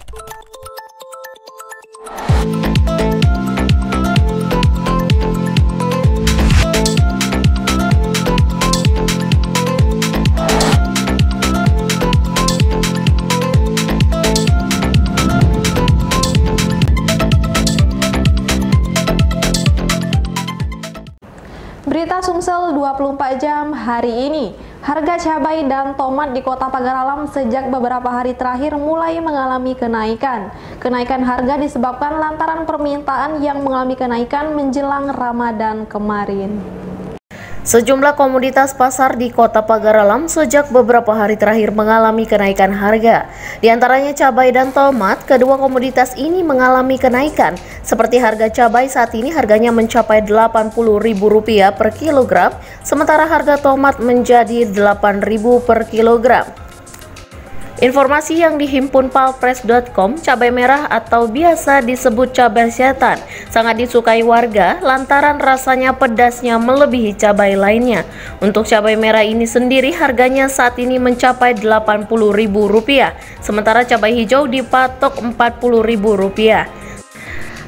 Berita Sumsel 24 jam hari ini. Harga cabai dan tomat di Kota Pagar Alam sejak beberapa hari terakhir mulai mengalami kenaikan. Kenaikan harga disebabkan lantaran permintaan yang mengalami kenaikan menjelang Ramadan kemarin. Sejumlah komoditas pasar di Kota Pagar Alam sejak beberapa hari terakhir mengalami kenaikan harga. Di antaranya cabai dan tomat, kedua komoditas ini mengalami kenaikan. Seperti harga cabai saat ini harganya mencapai Rp80.000 per kilogram, sementara harga tomat menjadi Rp8.000 per kilogram. Informasi yang dihimpun palpres.com, cabai merah atau biasa disebut cabai setan sangat disukai warga lantaran rasanya pedasnya melebihi cabai lainnya. Untuk cabai merah ini sendiri harganya saat ini mencapai Rp80.000, sementara cabai hijau dipatok Rp40.000.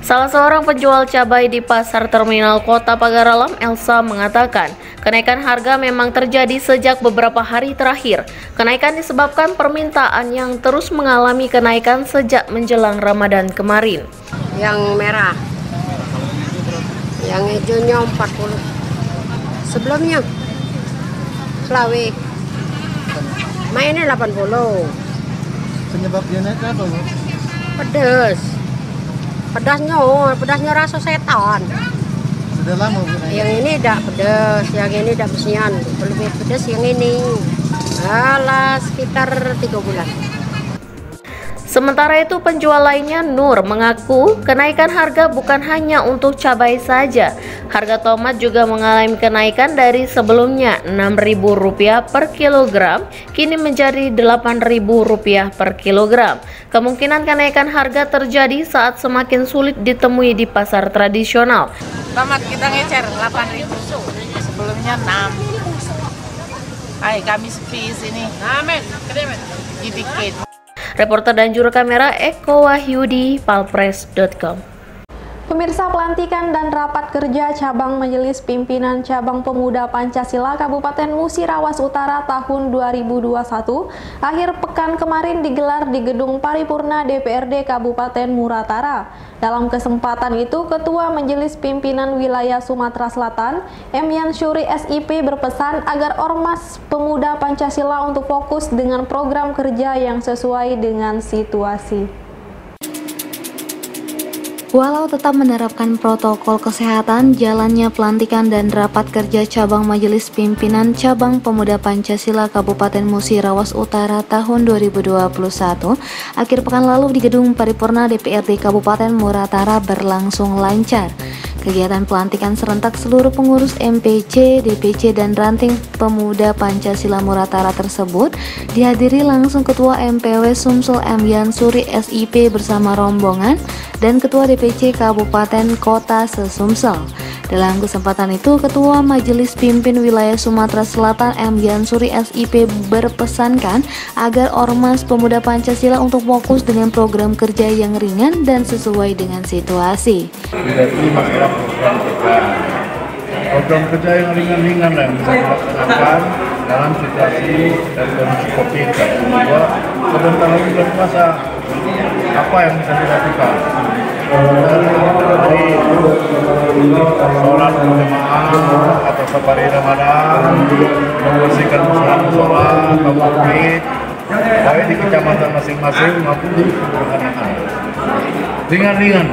Salah seorang penjual cabai di Pasar Terminal Kota Pagar Alam, Elsa, mengatakan kenaikan harga memang terjadi sejak beberapa hari terakhir. Kenaikan disebabkan permintaan yang terus mengalami kenaikan sejak menjelang Ramadan kemarin. Yang merah, yang hijaunya 40. Sebelumnya Selawe, mainnya 80. Penyebabnya naik apa, Bu? Pedas. Pedasnya rasa setan. Sudah lama, Bu? Yang ini tidak pedas, yang ini tidak besian. Lebih pedas yang ini. Alah, sekitar 3 bulan. Sementara itu penjual lainnya, Nur, mengaku kenaikan harga bukan hanya untuk cabai saja. Harga tomat juga mengalami kenaikan dari sebelumnya Rp6.000 per kilogram, kini menjadi Rp8.000 per kilogram. Kemungkinan kenaikan harga terjadi saat semakin sulit ditemui di pasar tradisional. Tomat kita ngecer 8.000, sebelumnya 6. Kami sepi sini. Amin. Dikit. Reporter dan juru kamera Eko Wahyudi, palpres.com. Pemirsa, pelantikan dan rapat kerja Cabang Majelis Pimpinan Cabang Pemuda Pancasila Kabupaten Musirawas Utara tahun 2021 akhir pekan kemarin digelar di Gedung Paripurna DPRD Kabupaten Muratara. Dalam kesempatan itu, Ketua Majelis Pimpinan Wilayah Sumatera Selatan, M. Yansyuri SIP, berpesan agar Ormas Pemuda Pancasila untuk fokus dengan program kerja yang sesuai dengan situasi. Walau tetap menerapkan protokol kesehatan, jalannya pelantikan dan rapat kerja Cabang Majelis Pimpinan Cabang Pemuda Pancasila Kabupaten Musirawas Utara tahun 2021 akhir pekan lalu di Gedung Paripurna DPRD Kabupaten Muratara berlangsung lancar. Kegiatan pelantikan serentak seluruh pengurus MPC, DPC, dan Ranting Pemuda Pancasila Muratara tersebut dihadiri langsung Ketua MPW Sumsel M. Yansyuri SIP bersama rombongan dan Ketua DPC Kabupaten Kota se-Sumsel. Dalam kesempatan itu, Ketua Majelis Pimpin Wilayah Sumatera Selatan M. Yansyuri SIP berpesankan agar Ormas Pemuda Pancasila untuk fokus dengan program kerja yang ringan dan sesuai dengan situasi. Program kerja yang ringan-ringan yang bisa dilaksanakan dalam situasi dan kondisi COVID. Kedua, sebentar lagi bulan puasa, apa yang bisa dilakukan? Dari sholat berjamaah atau safari Ramadan, membersihkan musola, kabupaten, baik di kecamatan masing-masing maupun di kelurahan yang ada. Ringan-ringan.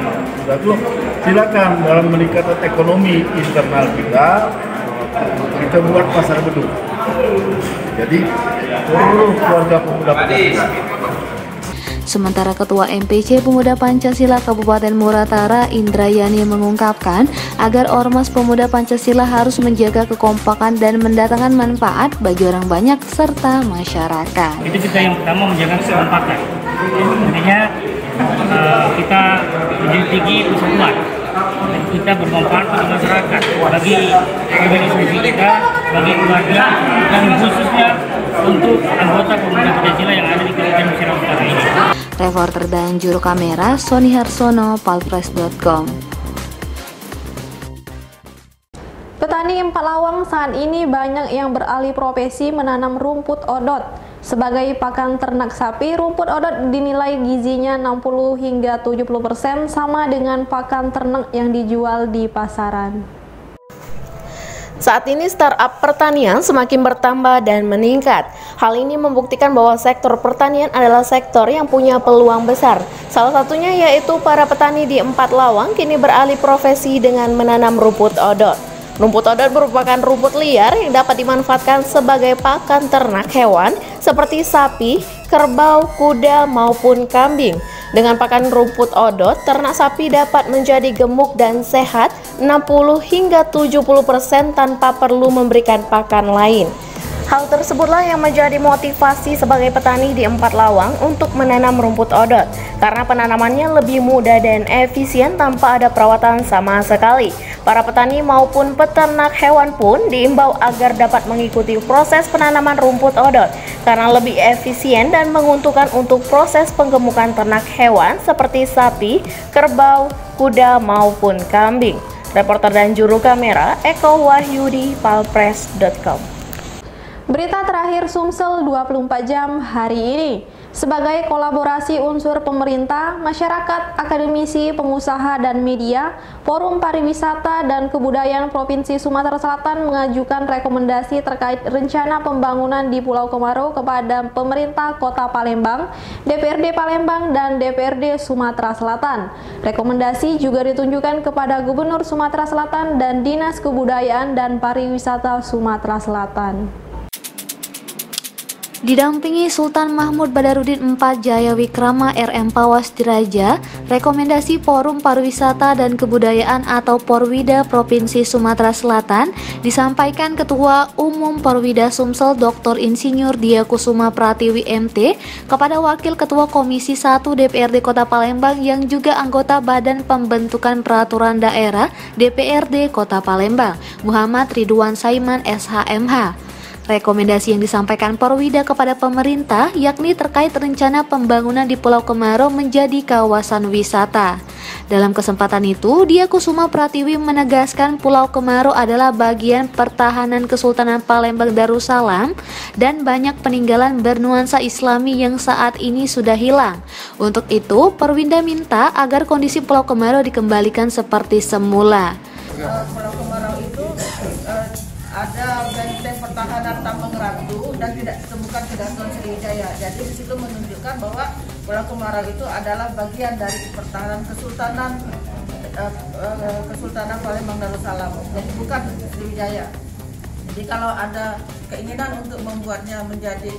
Silakan dalam meningkatkan ekonomi internal kita buat pasar beduk. Jadi seluruh keluarga pemuda Pancasila. Sementara Ketua MPC Pemuda Pancasila Kabupaten Muratara Indrayani mengungkapkan agar Ormas Pemuda Pancasila harus menjaga kekompakan dan mendatangkan manfaat bagi orang banyak serta masyarakat. Itu kita yang pertama menjaga kekompakan. Intinya kita menjadi tinggi persatuan dan kita bermanfaat bagi masyarakat, bagi organisasi kita, bagi keluarga, dan khususnya untuk anggota Pemuda Pancasila yang ada di Kabupaten Musirawas Utara ini. Reporter dan juru kamera Sony Harsono, palpress.com. Petani Empalawang saat ini banyak yang beralih profesi menanam rumput odot. Sebagai pakan ternak sapi, rumput odot dinilai gizinya 60 hingga 70% sama dengan pakan ternak yang dijual di pasaran. Saat ini startup pertanian semakin bertambah dan meningkat. Hal ini membuktikan bahwa sektor pertanian adalah sektor yang punya peluang besar. Salah satunya yaitu para petani di Empalawang kini beralih profesi dengan menanam rumput odot. Rumput odot merupakan rumput liar yang dapat dimanfaatkan sebagai pakan ternak hewan seperti sapi, kerbau, kuda maupun kambing. Dengan pakan rumput odot, ternak sapi dapat menjadi gemuk dan sehat 60 hingga 70% tanpa perlu memberikan pakan lain. Hal tersebutlah yang menjadi motivasi sebagai petani di Empalawang untuk menanam rumput odot, karena penanamannya lebih mudah dan efisien tanpa ada perawatan sama sekali. Para petani maupun peternak hewan pun diimbau agar dapat mengikuti proses penanaman rumput odot, karena lebih efisien dan menguntungkan untuk proses penggemukan ternak hewan seperti sapi, kerbau, kuda maupun kambing. Reporter dan juru kamera Eko Wahyudi, palpress.com. Berita terakhir Sumsel 24 jam hari ini. Sebagai kolaborasi unsur pemerintah, masyarakat, akademisi, pengusaha, dan media, Forum Pariwisata dan Kebudayaan Provinsi Sumatera Selatan mengajukan rekomendasi terkait rencana pembangunan di Pulau Kemarau kepada pemerintah Kota Palembang, DPRD Palembang, dan DPRD Sumatera Selatan. Rekomendasi juga ditunjukkan kepada Gubernur Sumatera Selatan dan Dinas Kebudayaan dan Pariwisata Sumatera Selatan. Didampingi Sultan Mahmud Badarudin IV Jaya Wikrama RM Pawas Diraja, rekomendasi Forum Pariwisata dan Kebudayaan atau Porwida Provinsi Sumatera Selatan disampaikan Ketua Umum Porwida Sumsel Dr. Insinyur Dia Kusuma Pratiwi MT kepada Wakil Ketua Komisi 1 DPRD Kota Palembang yang juga anggota Badan Pembentukan Peraturan Daerah DPRD Kota Palembang, Muhammad Ridwan Saiman SHMH. Rekomendasi yang disampaikan Porwida kepada pemerintah yakni terkait rencana pembangunan di Pulau Kemarau menjadi kawasan wisata. Dalam kesempatan itu, Dia Kusuma Pratiwi menegaskan Pulau Kemarau adalah bagian pertahanan Kesultanan Palembang Darussalam dan banyak peninggalan bernuansa Islami yang saat ini sudah hilang. Untuk itu, Porwida minta agar kondisi Pulau Kemarau dikembalikan seperti semula. Pulau Kemarau itu ada benteng pertahanan Tambang Ratu dan tidak ditemukan ke Datuan Sriwijaya. Jadi di situ menunjukkan bahwa Pulau Kemarau itu adalah bagian dari pertahanan Kesultanan Palembang Darussalam. Jadi bukan Sriwijaya. Jadi kalau ada keinginan untuk membuatnya menjadi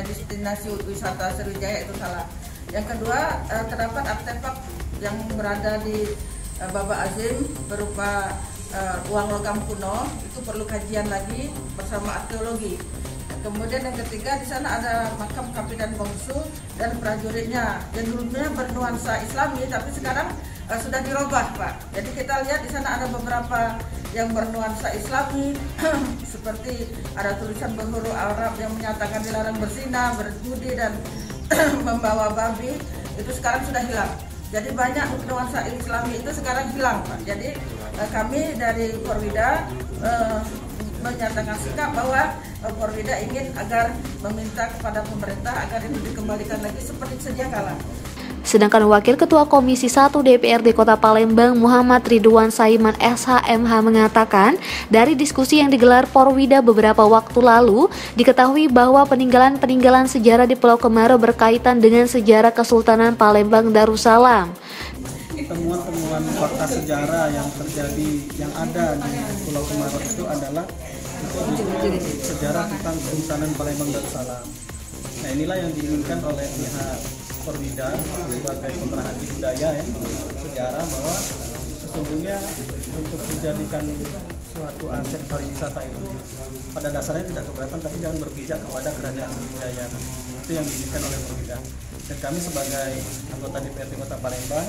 destinasi wisata Sriwijaya itu salah. Yang kedua, terdapat artefak yang berada di Baba Azim berupa uang logam kuno, itu perlu kajian lagi bersama arkeologi. Kemudian yang ketiga, di sana ada makam Kapitan Bongsu dan prajuritnya yang dulunya bernuansa Islami tapi sekarang sudah dirubah, Pak. Jadi kita lihat di sana ada beberapa yang bernuansa Islami seperti ada tulisan berhuruf Arab yang menyatakan dilarang berzina, berjudi dan membawa babi, itu sekarang sudah hilang. Jadi banyak nuansa Islami itu sekarang hilang, Pak. Jadi kami dari Porwida menyatakan sikap bahwa Porwida ingin agar meminta kepada pemerintah agar itu dikembalikan lagi seperti sedia kala. Sedangkan Wakil Ketua Komisi 1 DPRD Kota Palembang Muhammad Ridwan Saiman SHMH mengatakan dari diskusi yang digelar Porwida beberapa waktu lalu diketahui bahwa peninggalan-peninggalan sejarah di Pulau Kemarau berkaitan dengan sejarah Kesultanan Palembang Darussalam. Temuan-temuan fakta sejarah yang terjadi yang ada di Pulau Kemarau itu adalah sejarah tentang Kesultanan Palembang Darussalam. Nah, inilah yang diinginkan oleh pihak Porwida sebagai pemerhati budaya sejarah bahwa sesungguhnya untuk menjadikan suatu aset pariwisata itu pada dasarnya tidak keberatan, tapi jangan berpijak kepada kerajaan Sriwijaya. Itu yang diinginkan oleh Porwida. Dan kami sebagai anggota DPRD Kota Palembang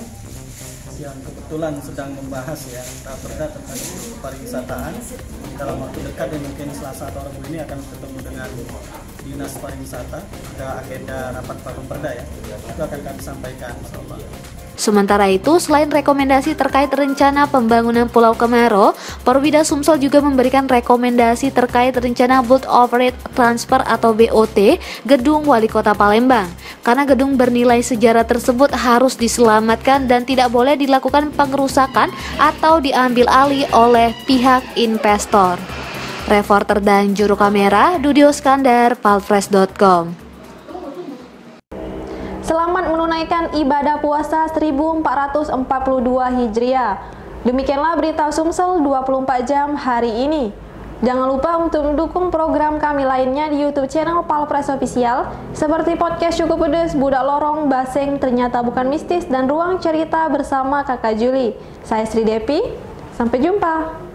yang kebetulan sedang membahas raperda tentang pariwisataan dalam waktu dekat dan mungkin Selasa atau Rabu ini akan ketemu dengan Dinas Pariwisata, ada agenda rapat Parumperda ya, itu akan kami sampaikan insyaallah. Sementara itu, selain rekomendasi terkait rencana pembangunan Pulau Kemarau, Porwida Sumsel juga memberikan rekomendasi terkait rencana Build Operate Transfer atau BOT gedung Wali Kota Palembang. Karena gedung bernilai sejarah tersebut harus diselamatkan dan tidak boleh dilakukan pengerusakan atau diambil alih oleh pihak investor. Reporter dan juru kamera Dudio Skandar, palfresh.com. Selamat menunaikan ibadah puasa 1442 Hijriah. Demikianlah berita Sumsel 24 jam hari ini. Jangan lupa untuk mendukung program kami lainnya di YouTube channel Palfresh Official seperti podcast Cukup Pedes, Budak Lorong, Baseng, Ternyata Bukan Mistis, dan Ruang Cerita bersama Kakak Juli. Saya Sri Depi, sampai jumpa.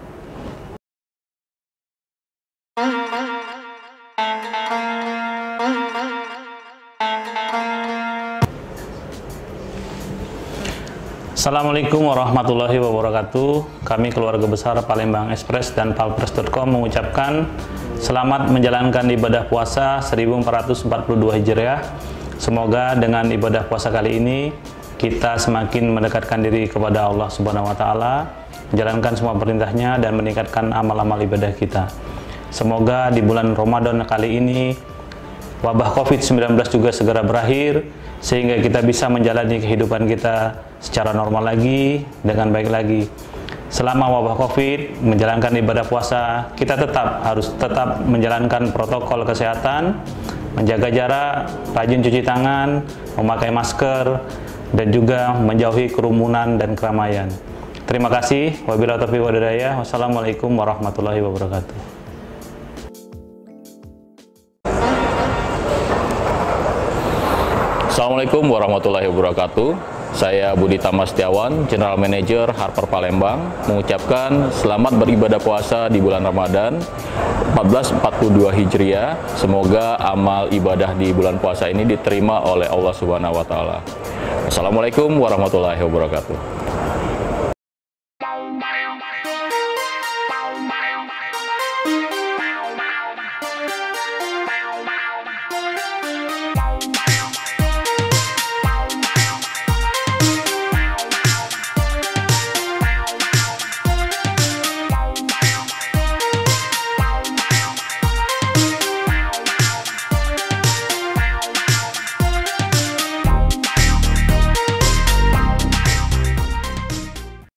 Assalamualaikum warahmatullahi wabarakatuh. Kami keluarga besar Palembang Express dan palfresh.com mengucapkan selamat menjalankan ibadah puasa 1442 Hijriah. Semoga dengan ibadah puasa kali ini kita semakin mendekatkan diri kepada Allah Subhanahu wa taala, menjalankan semua perintahnya dan meningkatkan amal-amal ibadah kita. Semoga di bulan Ramadan kali ini wabah COVID-19 juga segera berakhir sehingga kita bisa menjalani kehidupan kita secara normal lagi, dengan baik lagi. Selama wabah COVID, menjalankan ibadah puasa, kita harus tetap menjalankan protokol kesehatan, menjaga jarak, rajin cuci tangan, memakai masker, dan juga menjauhi kerumunan dan keramaian. Terima kasih. Wabillahi taufiq wal hidayah. Wassalamualaikum warahmatullahi wabarakatuh. Assalamualaikum warahmatullahi wabarakatuh. Saya Budi Tamastiawan, General Manager Harper Palembang, mengucapkan selamat beribadah puasa di bulan Ramadan 1442 Hijriah. Semoga amal ibadah di bulan puasa ini diterima oleh Allah Subhanahu wa taala. Assalamualaikum warahmatullahi wabarakatuh.